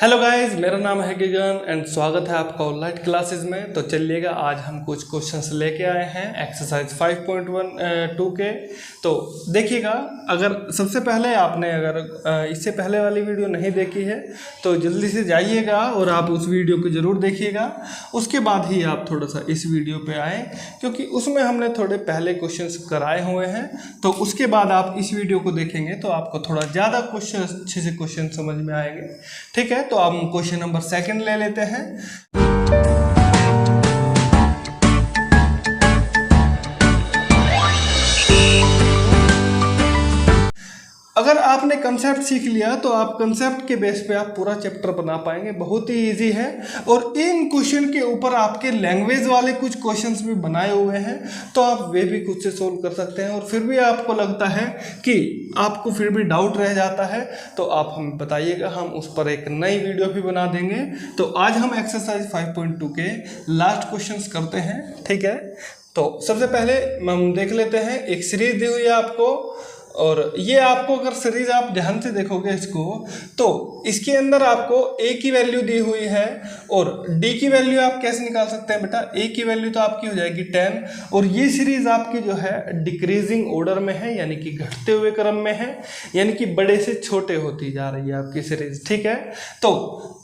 Hello guys, मेरा नाम है गगन एंड स्वागत है आपका ऑनलाइन क्लासेस में। तो चलिएगा, आज हम कुछ क्वेश्चंस लेके आए हैं एक्सरसाइज 5.12 के। तो देखिएगा, अगर सबसे पहले आपने इससे पहले वाली वीडियो नहीं देखी है तो जल्दी से जाइएगा और आप उस वीडियो को ज़रूर देखिएगा। उसके बाद ही आप थोड़ा सा इस वीडियो पे आए, क्योंकि उसमें हमने थोड़े पहले क्वेश्चंस कराए हुए हैं। तो उसके बाद आप इस वीडियो को देखेंगे तो आपको थोड़ा ज़्यादा क्वेश्चन अच्छे से क्वेश्चन समझ में आएंगे। ठीक है, तो हम क्वेश्चन नंबर 2 ले लेते हैं। अगर आपने कंसेप्ट सीख लिया तो आप कंसेप्ट के बेस पे आप पूरा चैप्टर बना पाएंगे। बहुत ही इजी है और इन क्वेश्चन के ऊपर आपके लैंग्वेज वाले कुछ क्वेश्चंस भी बनाए हुए हैं, तो आप वे भी खुद से सोल्व कर सकते हैं। और फिर भी आपको लगता है कि आपको फिर भी डाउट रह जाता है तो आप हमें बताइएगा, हम उस पर एक नई वीडियो भी बना देंगे। तो आज हम एक्सरसाइज 5.2 के लास्ट क्वेश्चंस करते हैं। ठीक है, तो सबसे पहले हम देख लेते हैं। एक सीरीज दी हुई है आपको, और ये आपको अगर सीरीज आप ध्यान से देखोगे इसको, तो इसके अंदर आपको a की वैल्यू दी हुई है और d की वैल्यू आप कैसे निकाल सकते हैं बेटा। a की वैल्यू तो आपकी हो जाएगी 10, और ये सीरीज आपकी जो है डिक्रीजिंग ऑर्डर में है, यानी कि घटते हुए क्रम में है, यानी कि बड़े से छोटे होती जा रही है आपकी सीरीज। ठीक है, तो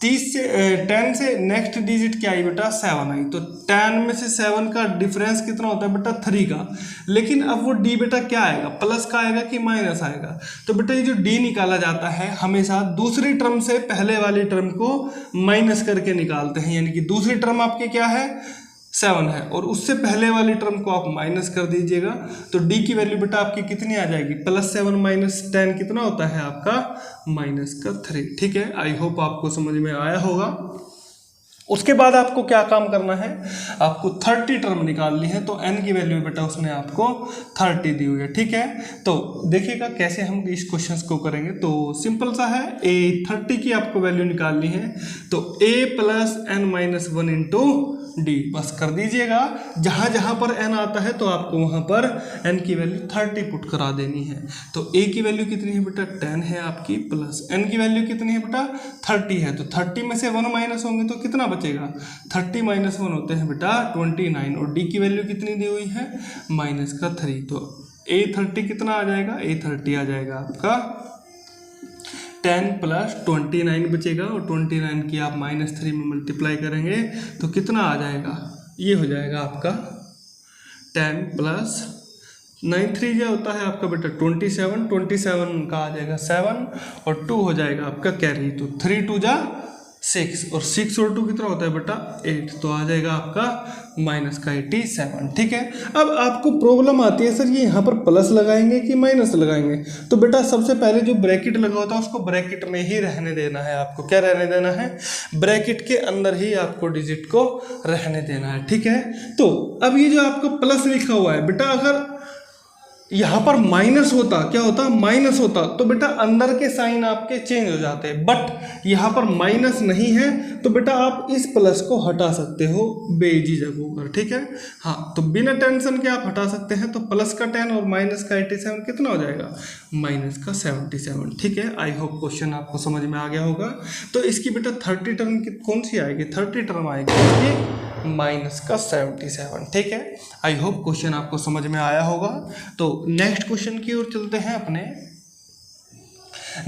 10 से नेक्स्ट डिजिट क्या आई बेटा, 7 आई। तो 10 में से 7 का डिफरेंस कितना होता है बेटा, 3 का। लेकिन अब वो d बेटा क्या आएगा, प्लस का आएगा कि माइनस आएगा। तो बेटा ये जो d निकाला जाता है हमेशा दूसरी टर्म से पहले वाली टर्म को माइनस करके निकालते हैं, यानी कि दूसरी टर्म आपकी क्या है, 7 है, और उससे पहले वाली टर्म को आप माइनस कर दीजिएगा। तो d की वैल्यू बेटा आपकी कितनी आ जाएगी, +7 - 10 कितना होता है आपका, -3। ठीक है, आई होप आपको समझ में आया होगा। उसके बाद आपको क्या काम करना है, आपको 30 टर्म निकालनी है। तो n की वैल्यू बेटा उसने आपको 30 दी हुई है। ठीक है, तो देखिएगा कैसे हम इस क्वेश्चन को करेंगे। तो सिंपल सा है, a 30 की आपको वैल्यू निकालनी है। तो a + n - 1 × d बस कर दीजिएगा। जहाँ जहाँ पर n आता है तो आपको वहाँ पर n की वैल्यू 30 पुट करा देनी है। तो a की वैल्यू कितनी है बेटा, 10 है आपकी, प्लस n की वैल्यू कितनी है बेटा, 30 है। तो 30 में से 1 माइनस होंगे तो कितना बचेगा, 30 - 1 होते हैं बेटा 29, और d की वैल्यू कितनी दी हुई है, -3। तो a 30 कितना आ जाएगा, a 30 आ जाएगा आपका 10 + 29 बचेगा, और 29 की आप -3 में मल्टीप्लाई करेंगे तो कितना आ जाएगा, ये हो जाएगा आपका 10 + 9 3 जो होता है आपका बेटा 27 का आ जाएगा 7, और 2 हो जाएगा आपका कैरी। तो 3 2 जा 6, और 6 और 2 कितना होता है बेटा 8, तो आ जाएगा आपका -87। ठीक है, अब आपको प्रॉब्लम आती है, सर ये यहाँ पर प्लस लगाएंगे कि माइनस लगाएंगे। तो बेटा सबसे पहले जो ब्रैकेट लगा होता है उसको ब्रैकेट में ही रहने देना है। आपको क्या रहने देना है, ब्रैकेट के अंदर ही आपको डिजिट को रहने देना है। ठीक है, तो अब ये जो आपको प्लस लिखा हुआ है बेटा, अगर यहाँ पर माइनस होता, क्या होता, माइनस होता, तो बेटा अंदर के साइन आपके चेंज हो जाते हैं। बट यहाँ पर माइनस नहीं है तो बेटा आप इस प्लस को हटा सकते हो बेझिझक होकर। ठीक है, हाँ, तो बिना टेंशन के आप हटा सकते हैं। तो प्लस का 10 और माइनस का 87 कितना हो जाएगा, -77। ठीक है, आई होप क्वेश्चन आपको समझ में आ गया होगा। तो इसकी बेटा 30 टर्म कौन सी आएगी, 30 टर्म आएगी इसकी -77। ठीक है, आई होप क्वेश्चन आपको समझ में आया होगा। तो नेक्स्ट क्वेश्चन की ओर चलते हैं अपने।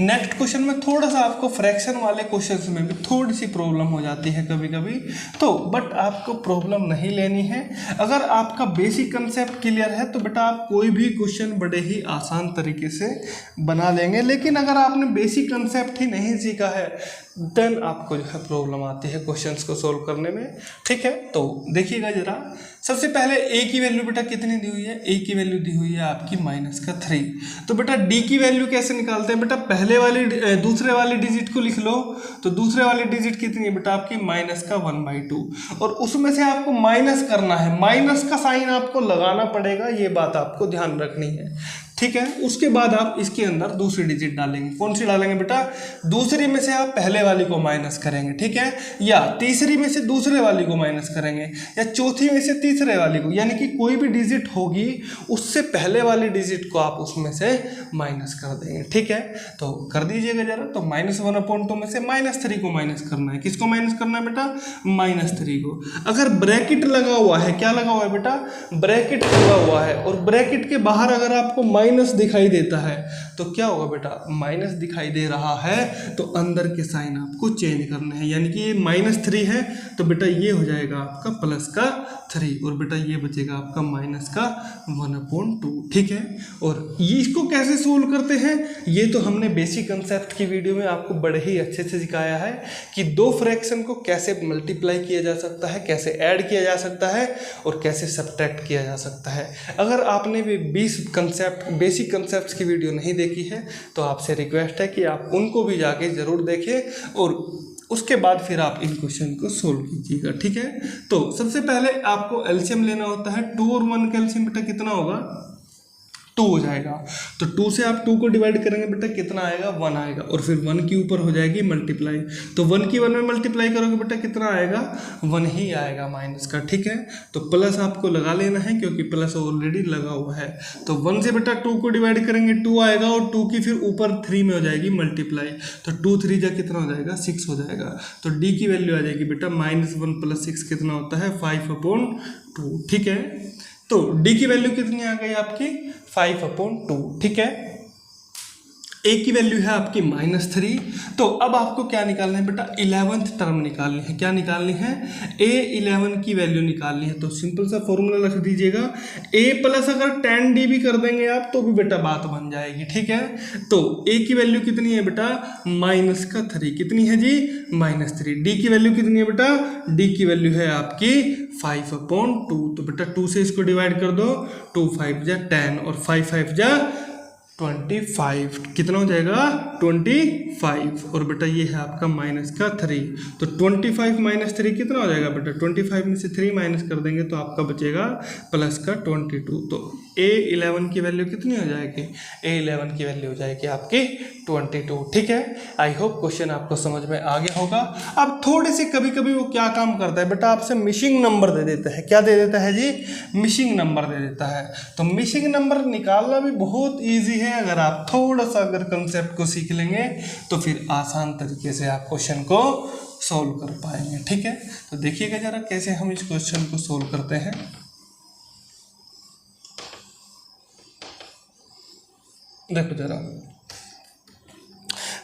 नेक्स्ट क्वेश्चन में थोड़ा सा आपको फ्रैक्शन वाले क्वेश्चंस में भी थोड़ी सी प्रॉब्लम हो जाती है कभी कभी, तो बट आपको प्रॉब्लम नहीं लेनी है। अगर आपका बेसिक कंसेप्ट क्लियर है तो बेटा आप कोई भी क्वेश्चन बड़े ही आसान तरीके से बना लेंगे। लेकिन अगर आपने बेसिक कंसेप्ट ही नहीं सीखा है देन आपको जो है प्रॉब्लम आती है क्वेश्चंस को सोल्व करने में। ठीक है, तो देखिएगा जरा, सबसे पहले a की वैल्यू बेटा कितनी दी हुई है, a की वैल्यू दी हुई है आपकी -3। तो बेटा d की वैल्यू कैसे निकालते हैं बेटा, पहले वाली दूसरे वाली डिजिट को लिख लो। तो दूसरे वाली डिजिट कितनी है बेटा आपकी, -1/2, और उसमें से आपको माइनस करना है, माइनस का साइन आपको लगाना पड़ेगा, ये बात आपको ध्यान रखनी है। ठीक है। उसके बाद आप इसके अंदर दूसरी डिजिट डालेंगे। कौन सी डालेंगे बेटा? दूसरी में से आप पहले वाली को माइनस करेंगे, ठीक है, या तीसरी में से दूसरे वाली को माइनस करेंगे, या चौथी में से तीसरे वाली को, यानी कि कोई भी डिजिट होगी उससे पहले वाली डिजिट को आप उसमें से माइनस कर देंगे, ठीक है। तो कर दीजिएगा जरा। तो -1/2 में से -3 को माइनस करना है। किसको माइनस करना है बेटा? -3 को। अगर ब्रैकेट लगा हुआ है, क्या लगा हुआ है बेटा? ब्रैकेट लगा हुआ है, और ब्रैकेट के बाहर अगर आपको माइनस दिखाई देता है तो क्या होगा बेटा? माइनस दिखाई दे रहा है तो अंदर के साइन आपको चेंज करने हैं, यानी कि ये -3 है तो बेटा ये हो जाएगा आपका +3, और बेटा ये बचेगा आपका -1/2, ठीक है। और ये इसको कैसे सोल्व करते हैं, ये तो हमने बेसिक कंसेप्ट की वीडियो में आपको बड़े ही अच्छे से सिखाया है कि दो फ्रैक्शन को कैसे मल्टीप्लाई किया जा सकता है, कैसे ऐड किया जा सकता है, और कैसे सब्ट्रैक्ट किया जा सकता है। अगर आपने भी 20 बेसिक कंसेप्ट की वीडियो नहीं देखी है तो आपसे रिक्वेस्ट है कि आप उनको भी जाके ज़रूर देखें, और उसके बाद फिर आप इन क्वेश्चन को सोल्व कीजिएगा, ठीक है। तो सबसे पहले आपको एलसीएम लेना होता है। 2 और 1 का एलसीएम बेटा कितना होगा? 2 हो जाएगा। तो 2 से आप 2 को डिवाइड करेंगे बेटा कितना आएगा? 1 आएगा, और फिर 1 के ऊपर हो जाएगी मल्टीप्लाई। तो 1 की 1 में मल्टीप्लाई करोगे बेटा कितना आएगा? 1 ही आएगा माइनस का, ठीक है। तो प्लस आपको लगा लेना है क्योंकि प्लस ऑलरेडी लगा हुआ है। तो 1 से बेटा 2 को डिवाइड करेंगे 2 आएगा, और 2 की फिर ऊपर 3 में हो जाएगी मल्टीप्लाई। तो 2 3 जा कितना हो जाएगा? 6 हो जाएगा। तो डी की वैल्यू आ जाएगी बेटा -1 + 6 कितना होता है? 5/2, ठीक है। तो डी की वैल्यू कितनी आ गई आपकी? 5/2, ठीक है। ए की वैल्यू है आपकी -3। तो अब आपको क्या निकालना है बेटा? 11th टर्म निकालनी है। क्या निकालनी है? A11 की वैल्यू निकालनी है। तो सिंपल सा फॉर्मूला रख दीजिएगा। A प्लस अगर 10D भी कर देंगे आप तो भी बेटा बात बन जाएगी, ठीक है। तो A की वैल्यू कितनी है बेटा? -3। कितनी है जी? -3। D की वैल्यू कितनी है बेटा? D की वैल्यू है आपकी 5/2। तो बेटा 2 से इसको डिवाइड कर दो। 2 5 जा 10 और 5 5 जा 25। कितना हो जाएगा? 25। और बेटा ये है आपका -3। तो 25 - 3 कितना हो जाएगा बेटा? 25 में से 3 माइनस कर देंगे तो आपका बचेगा +22। तो A11 की वैल्यू कितनी हो जाएगी? A11 की वैल्यू हो जाएगी आपकी 22, ठीक है। आई होप क्वेश्चन आपको समझ में आ गया होगा। अब थोड़े से कभी कभी वो क्या काम करता है बेटा? आपसे मिसिंग नंबर दे देता है। क्या दे देता है जी? मिसिंग नंबर दे देता है। तो मिसिंग नंबर निकालना भी बहुत ईजी है। अगर आप थोड़ा सा अगर कंसेप्ट को सीख लेंगे तो फिर आसान तरीके से आप क्वेश्चन को सोल्व कर पाएंगे, ठीक है। तो देखिएगा जरा कैसे हम इस क्वेश्चन को सोल्व करते हैं। देखो जरा,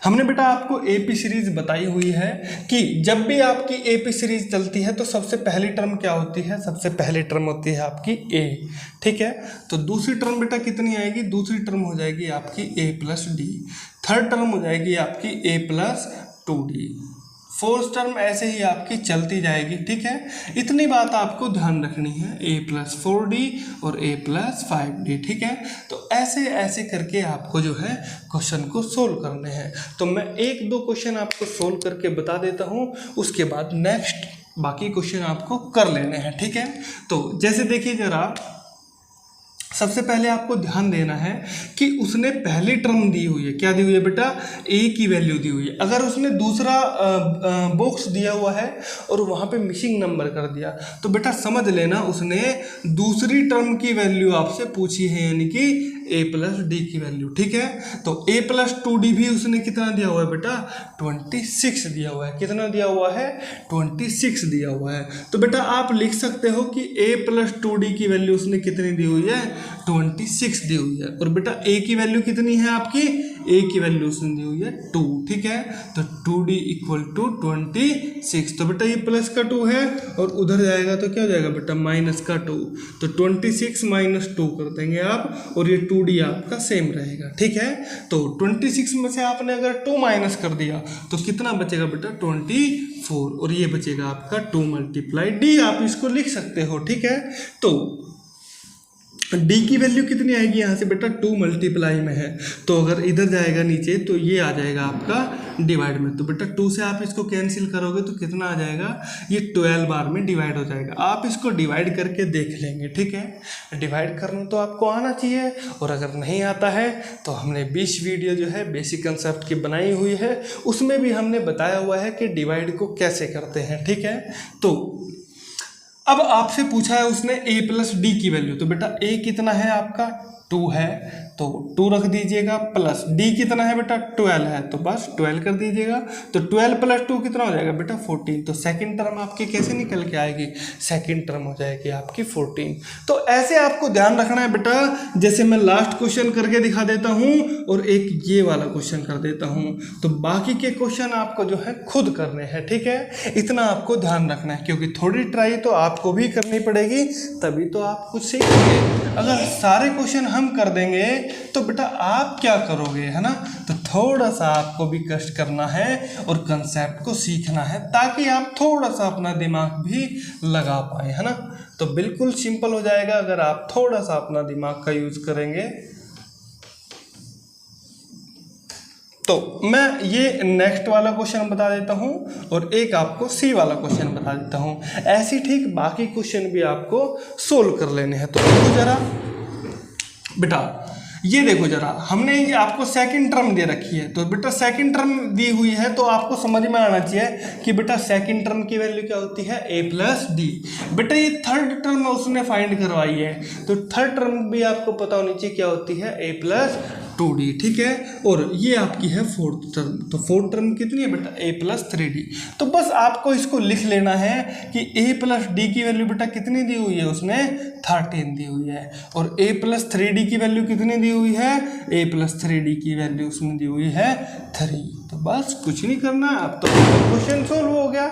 हमने बेटा आपको एपी सीरीज बताई हुई है कि जब भी आपकी एपी सीरीज चलती है तो सबसे पहली टर्म क्या होती है? सबसे पहली टर्म होती है आपकी ए, ठीक है। तो दूसरी टर्म बेटा कितनी आएगी? दूसरी टर्म हो जाएगी आपकी a+d। थर्ड टर्म हो जाएगी आपकी a+2d। फोर्थ टर्म ऐसे ही आपकी चलती जाएगी, ठीक है। इतनी बात आपको ध्यान रखनी है, a+4d और a+5d, ठीक है। तो ऐसे ऐसे करके आपको जो है क्वेश्चन को सोल्व करने हैं। तो मैं 1-2 क्वेश्चन आपको सोल्व करके बता देता हूँ, उसके बाद नेक्स्ट बाकी क्वेश्चन आपको कर लेने हैं, ठीक है। तो जैसे देखिए जरा, सबसे पहले आपको ध्यान देना है कि उसने पहली टर्म दी हुई है। क्या दी हुई है बेटा? ए की वैल्यू दी हुई है। अगर उसने दूसरा बॉक्स दिया हुआ है और वहाँ पे मिसिंग नंबर कर दिया तो बेटा समझ लेना उसने दूसरी टर्म की वैल्यू आपसे पूछी है, यानी कि a+d की वैल्यू, ठीक है। तो a+2d भी उसने कितना दिया हुआ है बेटा? 26 दिया हुआ है। कितना दिया हुआ है? 26 दिया हुआ है। तो बेटा आप लिख सकते हो कि a+2d की वैल्यू उसने कितनी दी हुई है? 26 दी हुई है। और बेटा a की वैल्यू कितनी है आपकी? a की वैल्यू उसने दी हुई है 2, ठीक है। तो 2d = 26। तो बेटा ये प्लस का 2 है और उधर जाएगा तो क्या हो जाएगा बेटा? -2। तो 26 - 2 कर देंगे आप, और ये 2d आपका सेम रहेगा, ठीक है। तो 26 में से आपने अगर 2 माइनस कर दिया तो कितना बचेगा बेटा? 24। और ये बचेगा आपका 2 × d। आप इसको लिख सकते हो, ठीक है। तो डी की वैल्यू कितनी आएगी यहाँ से बेटा 2 मल्टीप्लाई में है, तो अगर इधर जाएगा नीचे तो ये आ जाएगा आपका डिवाइड में। तो बेटा 2 से आप इसको कैंसिल करोगे तो कितना आ जाएगा, ये 12 बार में डिवाइड हो जाएगा। आप इसको डिवाइड करके देख लेंगे, ठीक है। डिवाइड करना तो आपको आना चाहिए, और अगर नहीं आता है तो हमने 20 वीडियो जो है बेसिक कंसेप्ट की बनाई हुई है, उसमें भी हमने बताया हुआ है कि डिवाइड को कैसे करते हैं, ठीक है। तो अब आपसे पूछा है उसने a प्लस डी की वैल्यू, तो बेटा a कितना है आपका 2 है, तो 2 रख दीजिएगा, प्लस d कितना है बेटा 12 है, तो बस 12 कर दीजिएगा। तो 12 प्लस 2 कितना हो जाएगा बेटा 14। तो सेकंड टर्म आपकी कैसे निकल के आएगी, सेकंड टर्म हो जाएगी आपकी 14। तो ऐसे आपको ध्यान रखना है बेटा, जैसे मैं लास्ट क्वेश्चन करके दिखा देता हूँ और एक ये वाला क्वेश्चन कर देता हूँ, तो बाकी के क्वेश्चन आपको जो है खुद करने हैं, ठीक है। इतना आपको ध्यान रखना है, क्योंकि थोड़ी ट्राई तो आपको भी करनी पड़ेगी, तभी तो आप कुछ सीखेंगे। अगर सारे क्वेश्चन हम कर देंगे तो बेटा आप क्या करोगे, है ना। तो थोड़ा सा आपको भी कष्ट करना है और कंसेप्ट को सीखना है, ताकि आप थोड़ा सा अपना दिमाग भी लगा पाए, है ना। तो बिल्कुल सिंपल हो जाएगा अगर आप थोड़ा सा अपना दिमाग का यूज करेंगे। तो मैं ये नेक्स्ट वाला क्वेश्चन बता देता हूँ और एक आपको सी वाला क्वेश्चन बता देता हूँ, ऐसे ठीक बाकी क्वेश्चन भी आपको सोल्व कर लेने हैं। तो देखो जरा बेटा, ये देखो जरा, हमने ये आपको सेकंड टर्म दे रखी है, तो बेटा सेकंड टर्म दी हुई है तो आपको समझ में आना चाहिए कि बेटा सेकंड टर्म की वैल्यू क्या होती है, a प्लस डी। बेटा ये थर्ड टर्म उसने फाइंड करवाई है, तो थर्ड टर्म भी आपको पता होनी चाहिए क्या होती है, a प्लस 2d, ठीक है। और ये आपकी है फोर्थ टर्म, तो फोर्थ टर्म कितनी है बेटा, a प्लस 3d। तो बस आपको इसको लिख लेना है कि a प्लस डी की वैल्यू बेटा कितनी दी हुई है, उसने 13 दी हुई है, और a प्लस 3d की वैल्यू कितनी दी हुई है, a प्लस 3d की वैल्यू उसने दी हुई है 3। तो बस कुछ नहीं करना, अब तो क्वेश्चन सोल्व हो गया।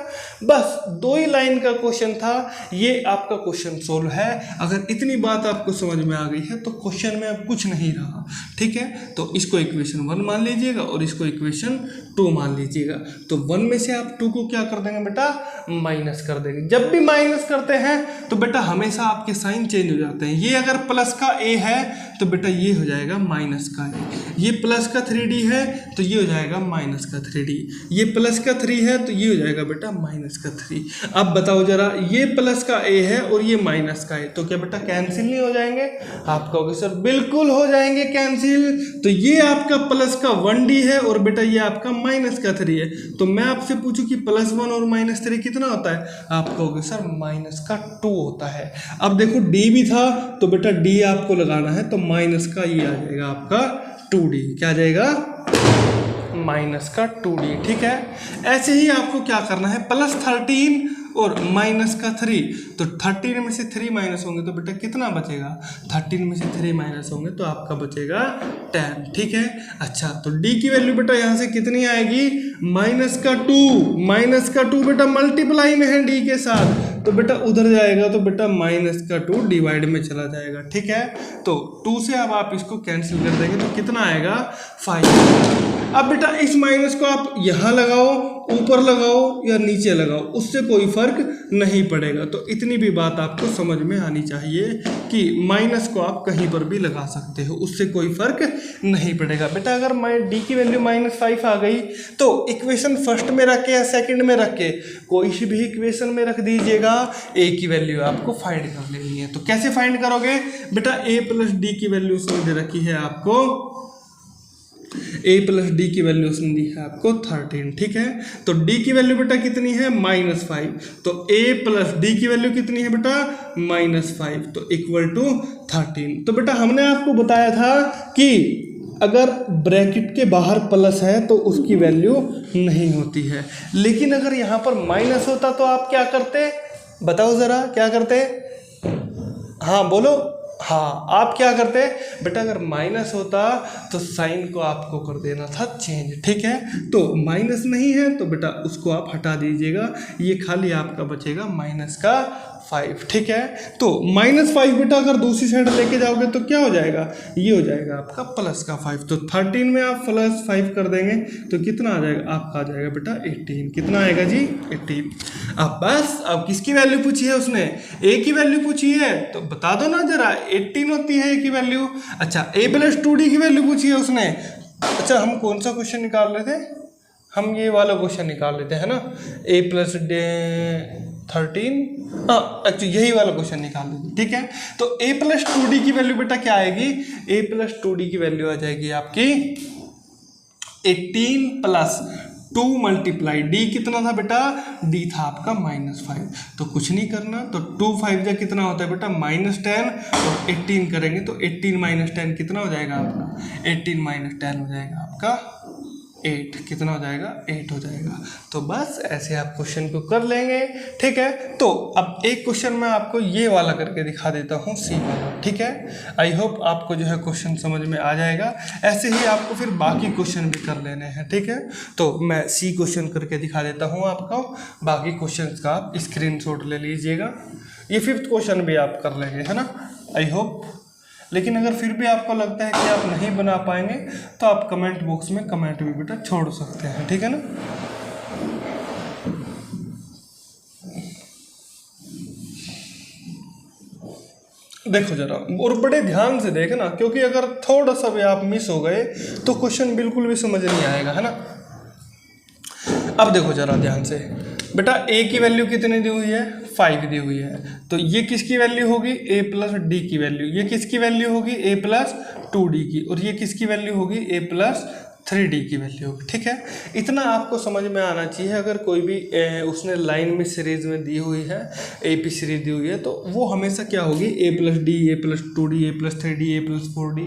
बस 2 ही लाइन का क्वेश्चन था, ये आपका क्वेश्चन सोल्व है। अगर इतनी बात आपको समझ में आ गई है तो क्वेश्चन में अब कुछ नहीं रहा, ठीक है। तो इसको इक्वेशन 1 मान लीजिएगा और इसको इक्वेशन 2 मान लीजिएगा। तो 1 में से आप 2 को क्या कर देंगे बेटा, माइनस कर देंगे। जब भी माइनस करते हैं तो बेटा हमेशा आपके साइन चेंज हो जाते हैं। ये अगर प्लस का a है तो बेटा ये हो जाएगा माइनस का a, ये प्लस का 3d है तो ये हो जाएगा माइनस का 3d, ये प्लस का 3 है तो ये हो जाएगा बेटा माइनस का 3। अब बताओ जरा, ये प्लस का a है और ये माइनस का है, तो क्या बेटा कैंसिल नहीं हो जाएंगे? आप कहोगे सर बिल्कुल हो जाएंगे कैंसिल। तो ये आपका प्लस का 1d है और बेटा ये आपका माइनस का 3 है। तो मैं आपसे पूछूं कि +1 और -3 कितना होता है, आप कहोगे सर माइनस का 2 होता है। अब देखो d भी था तो बेटा d आपको लगाना है, तो माइनस का ये आ जाएगा आपका 2d, क्या आ जाएगा माइनस का 2d, ठीक है। ऐसे ही आपको क्या करना है, +13 और माइनस का 3, तो 13 में से 3 माइनस होंगे तो बेटा कितना बचेगा, 13 में से 3 माइनस होंगे तो आपका बचेगा 10, ठीक है। अच्छा, तो d की वैल्यू बेटा यहाँ से कितनी आएगी, -2 बेटा मल्टीप्लाई में है d के साथ, तो बेटा उधर जाएगा तो बेटा -2 डिवाइड में चला जाएगा, ठीक है। तो 2 से अब आप इसको कैंसिल कर देंगे तो कितना आएगा 5। अब बेटा इस माइनस को आप यहाँ लगाओ, ऊपर लगाओ या नीचे लगाओ, उससे कोई फर्क नहीं पड़ेगा। तो इतनी भी बात आपको समझ में आनी चाहिए कि माइनस को आप कहीं पर भी लगा सकते हो, उससे कोई फर्क नहीं पड़ेगा। बेटा अगर d की वैल्यू -5 आ गई तो इक्वेशन फर्स्ट में रख के या सेकंड में रख के कोई सी भी इक्वेशन में रख दीजिएगा, a की वैल्यू आपको फाइंड कर लेनी है। तो कैसे फाइंड करोगे बेटा, a प्लस डी की वैल्यू उसने दे रखी है आपको, a प्लस डी की वैल्यू उसने दी है आपको 13, ठीक है। तो d की वैल्यू बेटा कितनी है -5, तो a प्लस डी की वैल्यू कितनी है बेटा -5, तो इक्वल टू 13। तो बेटा हमने आपको बताया था कि अगर ब्रैकेट के बाहर प्लस है तो उसकी वैल्यू नहीं होती है, लेकिन अगर यहाँ पर माइनस होता तो आप क्या करते, बताओ ज़रा क्या करते, हाँ बोलो, हाँ आप क्या करते बेटा, अगर माइनस होता तो साइन को आपको कर देना था चेंज, ठीक है। तो माइनस नहीं है तो बेटा उसको आप हटा दीजिएगा, ये खाली आपका बचेगा -5, ठीक है। तो -5 बेटा अगर दूसरी साइड लेके जाओगे तो क्या हो जाएगा, ये हो जाएगा आपका +5। तो 13 में आप +5 कर देंगे तो कितना आ जाएगा, आपका आ जाएगा बेटा 18। कितना आएगा जी 18। अब बस अब किसकी वैल्यू पूछी है उसने, a की वैल्यू पूछी है, तो बता दो ना जरा 18 होती है ए की वैल्यू। अच्छा a+2d की वैल्यू पूछी है उसने। अच्छा हम कौन सा क्वेश्चन निकाल रहे थे, हम ये वाला क्वेश्चन निकाल लेते हैं ना, a+13, हाँ एक्चुअली यही वाला क्वेश्चन निकाल लेते, ठीक है। तो a+2d की वैल्यू बेटा क्या आएगी, a+2d की वैल्यू आ जाएगी आपकी 18 + 2 × d कितना था बेटा, d था आपका -5। तो कुछ नहीं करना, तो 2 5 जा कितना होता है बेटा -10, और 18 करेंगे तो 18 - 10 कितना हो जाएगा आपका, 18 - 10 हो जाएगा आपका 8, कितना हो जाएगा 8 हो जाएगा। तो बस ऐसे आप क्वेश्चन को कर लेंगे, ठीक है। तो अब एक क्वेश्चन मैं आपको ये वाला करके दिखा देता हूँ, सी वाला, ठीक है। आई होप आपको जो है क्वेश्चन समझ में आ जाएगा। ऐसे ही आपको फिर बाकी क्वेश्चन भी कर लेने हैं, ठीक है। तो मैं सी क्वेश्चन करके दिखा देता हूँ आपको, बाकी क्वेश्चन का आप स्क्रीनशॉट ले लीजिएगा। ये 5th क्वेश्चन भी आप कर लेंगे, है ना, आई होप। लेकिन अगर फिर भी आपको लगता है कि आप नहीं बना पाएंगे तो आप कमेंट बॉक्स में कमेंट भी बेटा छोड़ सकते हैं, ठीक है ना। देखो जरा और बड़े ध्यान से देखना, क्योंकि अगर थोड़ा सा भी आप मिस हो गए तो क्वेश्चन बिल्कुल भी समझ नहीं आएगा, है ना। अब देखो जरा ध्यान से बेटा, a की वैल्यू कितनी दी हुई है, 5 दी हुई है। तो ये किसकी वैल्यू होगी, a+d की वैल्यू। ये किसकी वैल्यू होगी, a+2d की। और ये किसकी वैल्यू होगी, a+3d की वैल्यू होगी, ठीक है। इतना आपको समझ में आना चाहिए। अगर कोई भी उसने लाइन में सीरीज में दी हुई है, AP सीरीज दी हुई है, तो वो हमेशा क्या होगी, a+d, a+2d, a+3d, a+4d।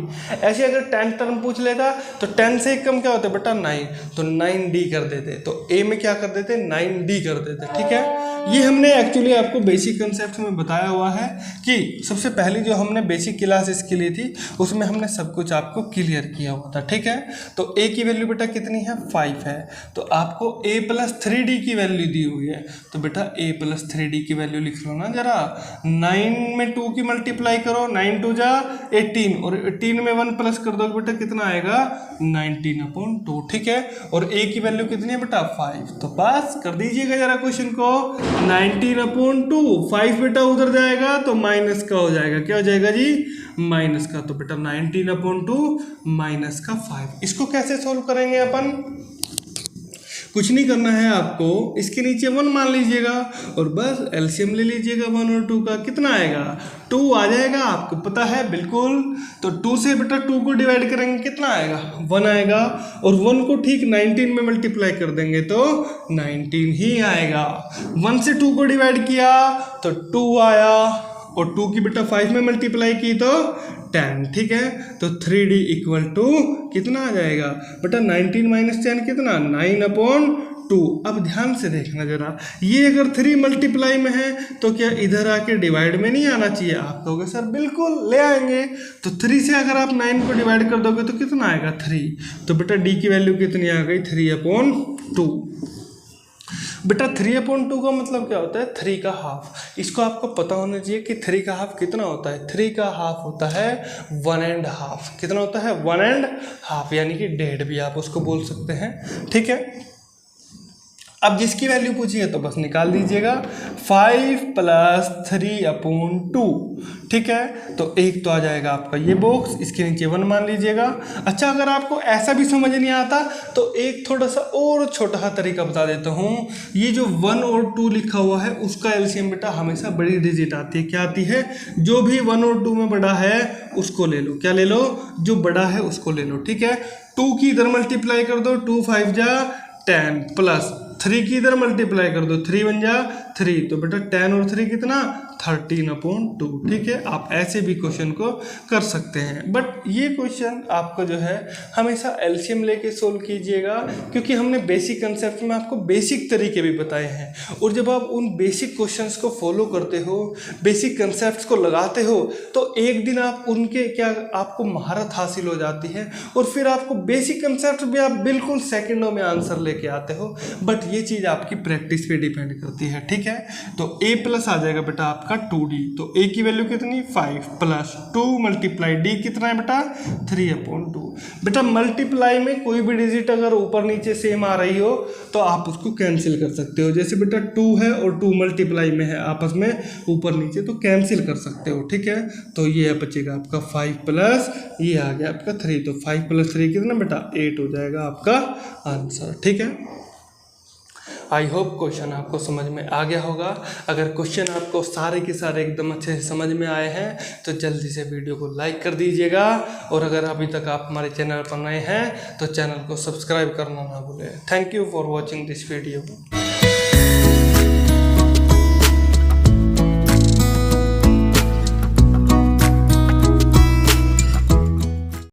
ऐसे अगर 10 टर्म पूछ लेता तो 10 से कम क्या होता है बेटा, 9, तो 9d कर देते। तो a में क्या कर देते, 9d कर देते, ठीक है। ये हमने एक्चुअली आपको बेसिक कंसेप्ट में बताया हुआ है कि सबसे पहले जो हमने बेसिक क्लास इसकी ली थी उसमें हमने सब कुछ आपको क्लियर किया हुआ था, ठीक है। तो a की वैल्यू बेटा कितनी है, 5 है। तो आपको a+3d की वैल्यू दी हुई है, तो बेटा a+3d की वैल्यू लिख लो ना जरा। 9 में 2 की मल्टीप्लाई करो, 9 2 जा 18, और 18 में 1 प्लस कर दो बेटा कितना आएगा, 19/2, ठीक है। और a की वैल्यू कितनी है बेटा, 5। तो पास कर दीजिएगा जरा क्वेश्चन को। 19/2, 5 बेटा उधर जाएगा तो माइनस का हो जाएगा, क्या हो जाएगा जी, माइनस का। तो बेटा 19/2 -5। इसको कैसे सोल्व करेंगे अपन, कुछ नहीं करना है आपको, इसके नीचे 1 मान लीजिएगा और बस एलसीएम ले लीजिएगा 1 और 2 का। कितना आएगा, 2 आ जाएगा, आपको पता है बिल्कुल। तो 2 से बेटा 2 को डिवाइड करेंगे, कितना आएगा, 1 आएगा। और 1 को ठीक 19 में मल्टीप्लाई कर देंगे तो 19 ही आएगा। 1 से 2 को डिवाइड किया तो 2 आया, और 2 की बेटा 5 में मल्टीप्लाई की तो 10, ठीक है। तो 3d = कितना आ जाएगा बेटा, 19 - 10 कितना, 9/2। अब ध्यान से देखना जरा, ये अगर 3 मल्टीप्लाई में है तो क्या इधर आके डिवाइड में नहीं आना चाहिए। आप कहोगे सर बिल्कुल ले आएंगे। तो 3 से अगर आप 9 को डिवाइड कर दोगे तो कितना आएगा, 3। तो बेटा d की वैल्यू कितनी आ गई, 3/2। बेटा 3/2 का मतलब क्या होता है, 3 का हाफ। इसको आपको पता होना चाहिए कि 3 का हाफ कितना होता है। 3 का हाफ होता है 1.5। कितना होता है, 1.5, यानी कि 1.5 भी आप उसको बोल सकते हैं, ठीक है। अब जिसकी वैल्यू पूछी है तो बस निकाल दीजिएगा, 5 + 3/2, ठीक है। तो एक तो आ जाएगा आपका ये बॉक्स, इसके नीचे 1 मान लीजिएगा। अच्छा अगर आपको ऐसा भी समझ नहीं आता तो एक थोड़ा सा और छोटा तरीका बता देता हूँ। ये जो 1 और 2 लिखा हुआ है उसका एलसीएम बेटा हमेशा बड़ी डिजिट आती है। क्या आती है, जो भी 1 और 2 में बड़ा है उसको ले लो। क्या ले लो, जो बड़ा है उसको ले लो, ठीक है। 2 की इधर मल्टीप्लाई कर दो, 2 5 जा 10, प्लस 3 की इधर मल्टीप्लाई कर दो, 3 1 जा 3। तो बेटा 10 और 3 कितना, 13/2, ठीक है। आप ऐसे भी क्वेश्चन को कर सकते हैं, बट ये क्वेश्चन आपको जो है हमेशा एलसीएम लेके सोल्व कीजिएगा, क्योंकि हमने बेसिक कंसेप्ट में आपको बेसिक तरीके भी बताए हैं। और जब आप उन बेसिक क्वेश्चंस को फॉलो करते हो, बेसिक कंसेप्ट्स को लगाते हो, तो एक दिन आप उनके क्या आपको महारत हासिल हो जाती है, और फिर आपको बेसिक कंसेप्ट भी आप बिल्कुल सेकंडों में आंसर लेके आते हो। बट ये चीज़ आपकी प्रैक्टिस पे डिपेंड करती है, ठीक है। है। तो a प्लस आ जाएगा बेटा आपका 2d, तो a की वैल्यू कितनी 5 प्लस 2 मल्टीप्लाई d कितना है बेटा 3/2। बेटा मल्टीप्लाई में कोई भी डिजिट अगर ऊपर नीचे सेम आ रही हो तो आप उसको कैंसिल कर सकते हो। जैसे बेटा 2 है और 2 मल्टीप्लाई में है आपस में ऊपर नीचे, तो कैंसिल कर सकते हो, ठीक है। तो ये बचेगा आपका 5 प्लस ये आ गया आपका 3, तो 5 प्लस 3 कितना बेटा 8 हो जाएगा आपका आंसर, ठीक है। आई होप क्वेश्चन आपको समझ में आ गया होगा। अगर क्वेश्चन आपको सारे के सारे एकदम अच्छे से समझ में आए हैं तो जल्दी से वीडियो को लाइक कर दीजिएगा, और अगर अभी तक आप हमारे चैनल पर नए हैं तो चैनल को सब्सक्राइब करना ना भूलें। Thank you for watching this video.